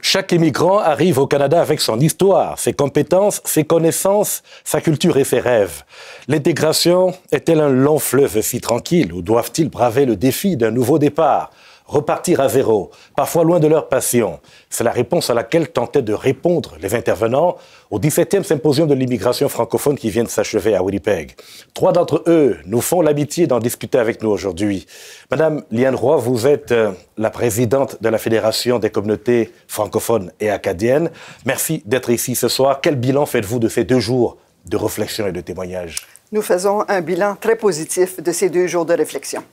Chaque immigrant arrive au Canada avec son histoire, ses compétences, ses connaissances, sa culture et ses rêves. L'intégration est-elle un long fleuve si tranquille ou doivent-ils braver le défi d'un nouveau départ, repartir à zéro, parfois loin de leur passion? C'est la réponse à laquelle tentaient de répondre les intervenants au 17e symposium de l'immigration francophone qui vient de s'achever à Winnipeg. 3 d'entre eux nous font l'amitié d'en discuter avec nous aujourd'hui. Madame Liane Roy, vous êtes la présidente de la Fédération des communautés francophones et acadiennes. Merci d'être ici ce soir. Quel bilan faites-vous de ces 2 jours de réflexion et de témoignage? Nous faisons un bilan très positif de ces 2 jours de réflexion.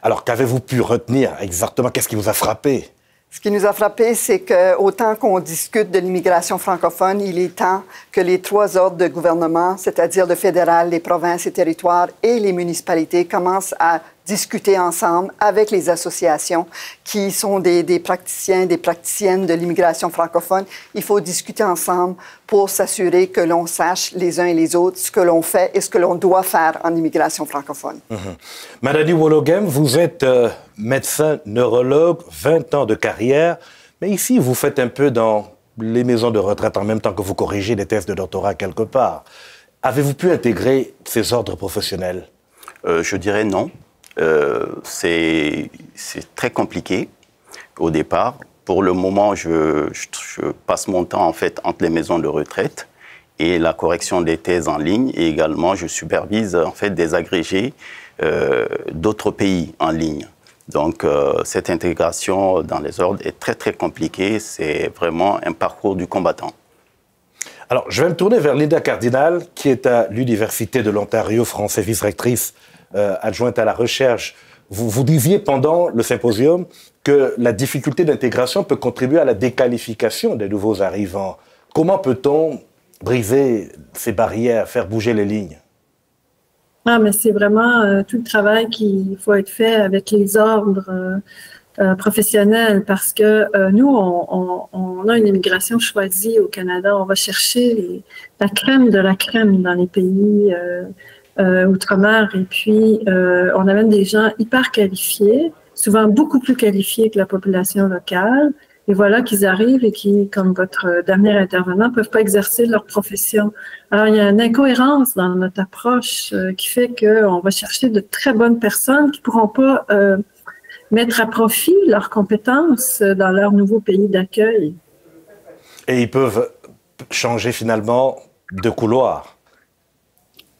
Alors, qu'avez-vous pu retenir exactement? Qu'est-ce qui vous a frappé? Ce qui nous a frappé, c'est qu'autant qu'on discute de l'immigration francophone, il est temps que les 3 ordres de gouvernement, c'est-à-dire le fédéral, les provinces et territoires et les municipalités, commencent à discuter ensemble avec les associations qui sont des praticiens, des praticiennes de l'immigration francophone. Il faut discuter ensemble pour s'assurer que l'on sache les uns et les autres ce que l'on fait et ce que l'on doit faire en immigration francophone. Madani Wologem, vous êtes médecin neurologue, 20 ans de carrière, mais ici, vous faites un peu dans les maisons de retraite en même temps que vous corrigez des thèses de doctorat quelque part. Avez-vous pu intégrer ces ordres professionnels? Je dirais non. C'est très compliqué au départ. Pour le moment, je passe mon temps en fait entre les maisons de retraite et la correction des thèses en ligne. Et également, je supervise en fait des agrégés d'autres pays en ligne. Donc, cette intégration dans les ordres est très, très compliquée. C'est vraiment un parcours du combattant. Alors, je vais me tourner vers Linda Cardinal, qui est à l'Université de l'Ontario, français, vice-rectrice adjointe à la recherche. Vous disiez pendant le symposium que la difficulté d'intégration peut contribuer à la déqualification des nouveaux arrivants. Comment peut-on briser ces barrières, faire bouger les lignes? Ah, mais c'est vraiment tout le travail qu'il faut être fait avec les ordres professionnels parce que nous, on a une immigration choisie au Canada. On va chercher la crème de la crème dans les pays outre-mer. Et puis, on a même des gens hyper qualifiés, souvent beaucoup plus qualifiés que la population locale. Et voilà qu'ils arrivent et qui, comme votre dernier intervenant, ne peuvent pas exercer leur profession. Alors, il y a une incohérence dans notre approche qui fait qu'on va chercher de très bonnes personnes qui ne pourront pas mettre à profit leurs compétences dans leur nouveau pays d'accueil. Et ils peuvent changer finalement de couloir.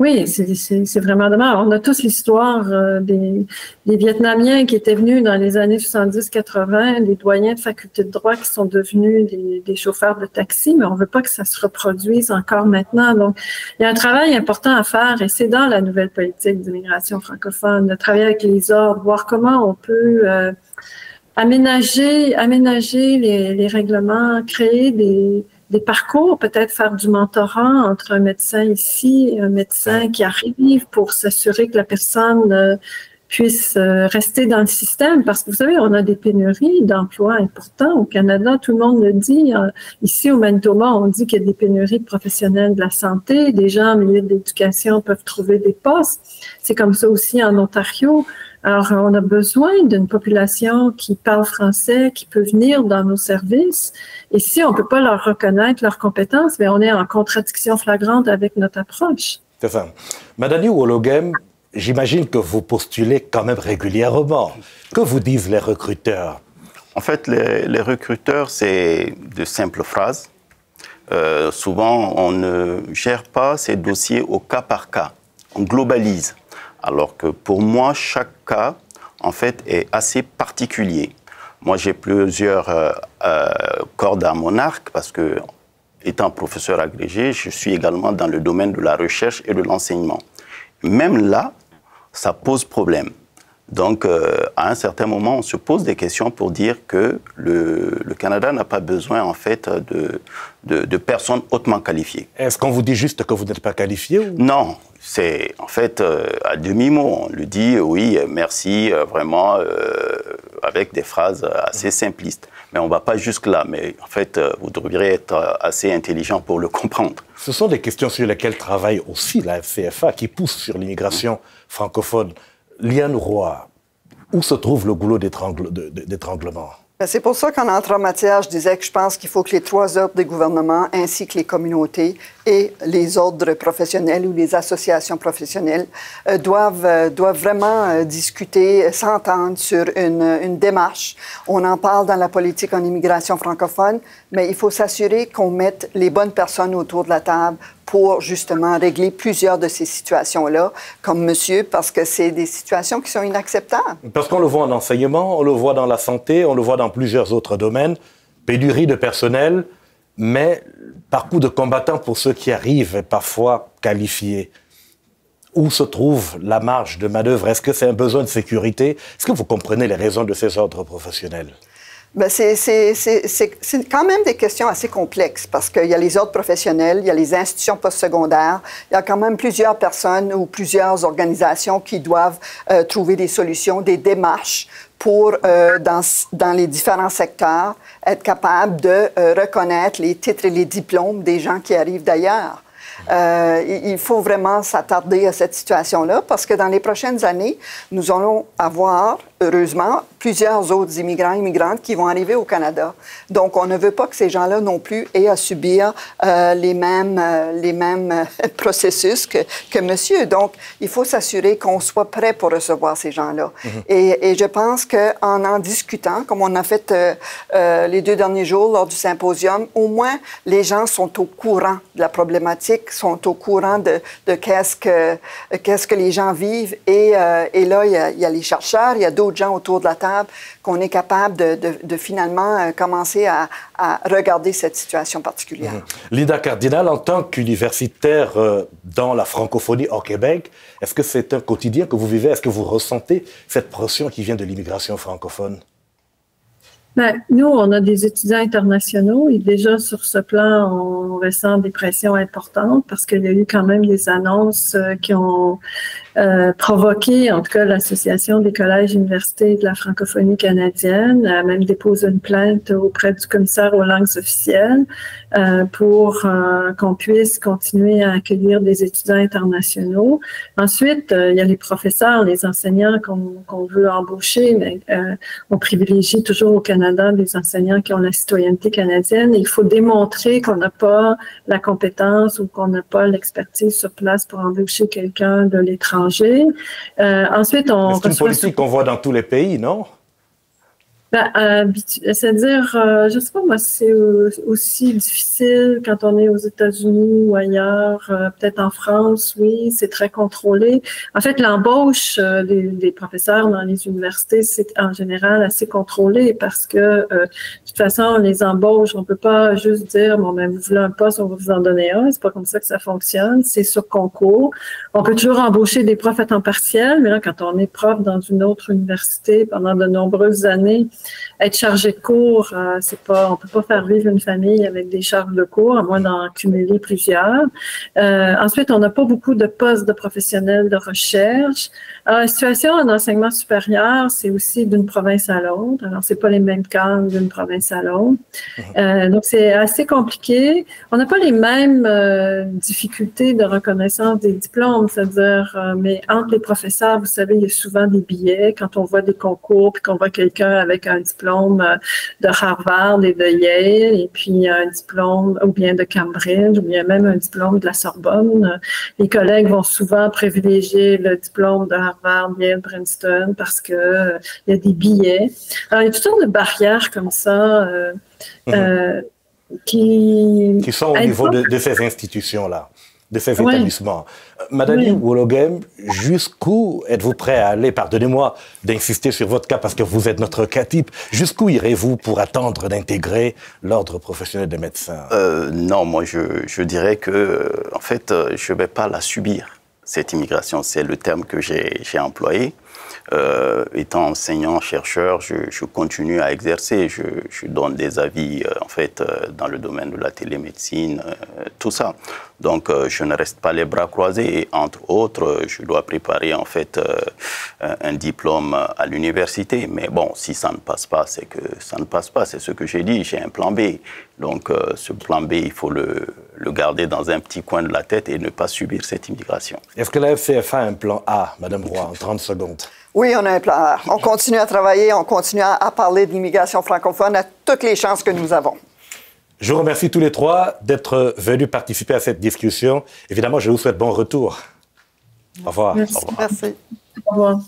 Oui, c'est vraiment dommage. On a tous l'histoire des Vietnamiens qui étaient venus dans les années 70-80, des doyens de faculté de droit qui sont devenus des chauffeurs de taxi, mais on ne veut pas que ça se reproduise encore maintenant. Donc, il y a un travail important à faire et c'est dans la nouvelle politique d'immigration francophone, de travailler avec les ordres, voir comment on peut aménager les règlements, créer des parcours, peut-être faire du mentorat entre un médecin ici et un médecin qui arrive pour s'assurer que la personne puisse rester dans le système. Parce que vous savez, on a des pénuries d'emplois importants au Canada. Tout le monde le dit. Ici, au Manitoba, on dit qu'il y a des pénuries de professionnels de la santé. Des gens en milieu de l'éducation peuvent trouver des postes. C'est comme ça aussi en Ontario. Alors, on a besoin d'une population qui parle français, qui peut venir dans nos services. Et si on ne peut pas leur reconnaître leurs compétences, bien, on est en contradiction flagrante avec notre approche. C'est ça. Madani Wologem, j'imagine que vous postulez quand même régulièrement. Que vous disent les recruteurs? En fait, les recruteurs, c'est de simples phrases. Souvent, on ne gère pas ces dossiers au cas par cas. On globalise. Alors que pour moi, chaque cas, en fait, est assez particulier. Moi, j'ai plusieurs cordes à mon arc parce que, étant professeur agrégé, je suis également dans le domaine de la recherche et de l'enseignement. Même là, ça pose problème. Donc, à un certain moment, on se pose des questions pour dire que le Canada n'a pas besoin, en fait, de personnes hautement qualifiées. Est-ce qu'on vous dit juste que vous n'êtes pas qualifié ou... Non, c'est en fait à demi-mot. On lui dit oui, merci, vraiment, avec des phrases assez simplistes. Mais on ne va pas jusque-là. Mais en fait, vous devriez être assez intelligent pour le comprendre. Ce sont des questions sur lesquelles travaille aussi la FCFA, qui pousse sur l'immigration francophone. Liane Roy, où se trouve le goulot d'étranglement? C'est pour ça qu'en entrée en matière, je disais que je pense qu'il faut que les trois ordres des gouvernements, ainsi que les communautés et les ordres professionnels ou les associations professionnelles, doivent vraiment discuter, s'entendre sur une démarche. On en parle dans la politique en immigration francophone, mais il faut s'assurer qu'on mette les bonnes personnes autour de la table pour justement régler plusieurs de ces situations-là, comme monsieur, parce que c'est des situations qui sont inacceptables. Parce qu'on le voit en enseignement, on le voit dans la santé, on le voit dans plusieurs autres domaines, pénurie de personnel, mais parcours de combattants pour ceux qui arrivent, parfois qualifiés. Où se trouve la marge de manœuvre? Est-ce que c'est un besoin de sécurité? Est-ce que vous comprenez les raisons de ces ordres professionnels? Bien, c'est quand même des questions assez complexes parce qu'il y a les ordres professionnels, il y a les institutions postsecondaires, il y a quand même plusieurs personnes ou plusieurs organisations qui doivent trouver des solutions, des démarches pour, dans les différents secteurs, être capables de reconnaître les titres et les diplômes des gens qui arrivent d'ailleurs. Il faut vraiment s'attarder à cette situation-là parce que dans les prochaines années, nous allons avoir, heureusement, plusieurs autres immigrants et immigrantes qui vont arriver au Canada. Donc, on ne veut pas que ces gens-là non plus aient à subir les mêmes processus que monsieur. Donc, il faut s'assurer qu'on soit prêt pour recevoir ces gens-là. Et je pense qu'en discutant, comme on a fait les 2 derniers jours lors du symposium, au moins, les gens sont au courant de la problématique, sont au courant de qu'est-ce que les gens vivent. Et là, il y a les chercheurs, il y a d'autres gens autour de la table qu'on est capable de finalement commencer à regarder cette situation particulière. Linda Cardinal, en tant qu'universitaire dans la francophonie au Québec, est-ce que c'est un quotidien que vous vivez? Est-ce que vous ressentez cette pression qui vient de l'immigration francophone? Bien, nous, on a des étudiants internationaux et déjà sur ce plan, on ressent des pressions importantes parce qu'il y a eu quand même des annonces qui ont provoqué, en tout cas, l'Association des collèges et universités de la francophonie canadienne a même déposé une plainte auprès du commissaire aux langues officielles pour qu'on puisse continuer à accueillir des étudiants internationaux. Ensuite, il y a les professeurs, les enseignants qu'on veut embaucher, mais on privilégie toujours au Canada des enseignants qui ont la citoyenneté canadienne. Et il faut démontrer qu'on n'a pas la compétence ou qu'on n'a pas l'expertise sur place pour embaucher quelqu'un de l'étranger. Ensuite, c'est une politique qu'on voit dans tous les pays, non? C'est-à-dire, je ne sais pas, moi, c'est aussi difficile quand on est aux États-Unis ou ailleurs, peut-être en France, oui, c'est très contrôlé. En fait, l'embauche des professeurs dans les universités, c'est en général assez contrôlé parce que, de toute façon, on les embauche, on peut pas juste dire, bon, ben, vous voulez un poste, on va vous en donner un. C'est pas comme ça que ça fonctionne. C'est sur concours. On peut toujours embaucher des profs à temps partiel, mais là, quand on est prof dans une autre université pendant de nombreuses années, être chargé de cours, c'est pas, on peut pas faire vivre une famille avec des charges de cours, à moins d'en cumuler plusieurs. Ensuite, on n'a pas beaucoup de postes de professionnels de recherche. Alors, la situation en enseignement supérieur, c'est aussi d'une province à l'autre. Alors, c'est pas les mêmes cadres d'une province à l'autre. Donc, c'est assez compliqué. On n'a pas les mêmes difficultés de reconnaissance des diplômes, c'est-à-dire, mais entre les professeurs, vous savez, il y a souvent des billets quand on voit des concours, puis qu'on voit quelqu'un avec un diplôme de Harvard et de Yale, et puis un diplôme, ou bien de Cambridge, ou bien même un diplôme de la Sorbonne. Les collègues vont souvent privilégier le diplôme de Harvard, Yale, Princeton, parce que il y a des billets. Alors, il y a toutes sortes de barrières comme ça qui sont au niveau de ces institutions-là, de ces établissements. Madani Wologem, jusqu'où êtes-vous prêt à aller? Pardonnez-moi d'insister sur votre cas parce que vous êtes notre cas type. Jusqu'où irez-vous pour attendre d'intégrer l'ordre professionnel des médecins? Non, moi je dirais que, en fait, je ne vais pas la subir, cette immigration. C'est le terme que j'ai employé. Étant enseignant, chercheur, je continue à exercer. Je donne des avis, en fait, dans le domaine de la télémédecine, tout ça. Donc, je ne reste pas les bras croisés. Et entre autres, je dois préparer, en fait, un diplôme à l'université. Mais bon, si ça ne passe pas, c'est que ça ne passe pas. C'est ce que j'ai dit. J'ai un plan B. Donc, ce plan B, il faut le garder dans un petit coin de la tête et ne pas subir cette immigration. Est-ce que la FCFA a un plan A, Madame Roy, en 30 secondes? Oui, on a un plan. On continue à travailler, on continue à parler de l'immigration francophone à toutes les chances que nous avons. Je vous remercie tous les trois d'être venus participer à cette discussion. Évidemment, je vous souhaite bon retour. Au revoir. Merci. Merci. Au revoir.